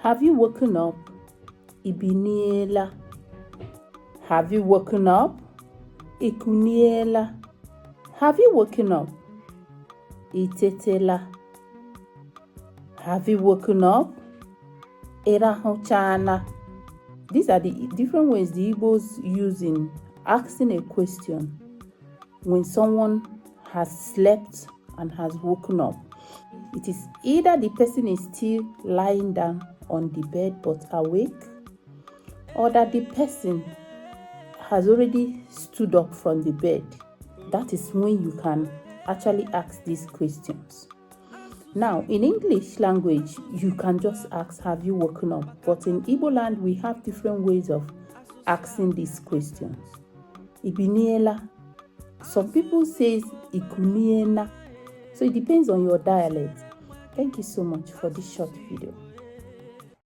Have you woken up? Ibiniela. Have you woken up? Ikuniela. Have you woken up? Itetela. Have you woken up? Erahochana. These are the different ways the Igbos use in asking a question when someone has slept and has woken up. It is either the person is still lying down on the bed but awake, or that the person has already stood up from the bed. That is when you can actually ask these questions. Now, in English language, you can just ask, have you woken up? But in Igbo land, we have different ways of asking these questions. Ibiniela. Some people say ikuniena. So it depends on your dialect. Thank you so much for this short video.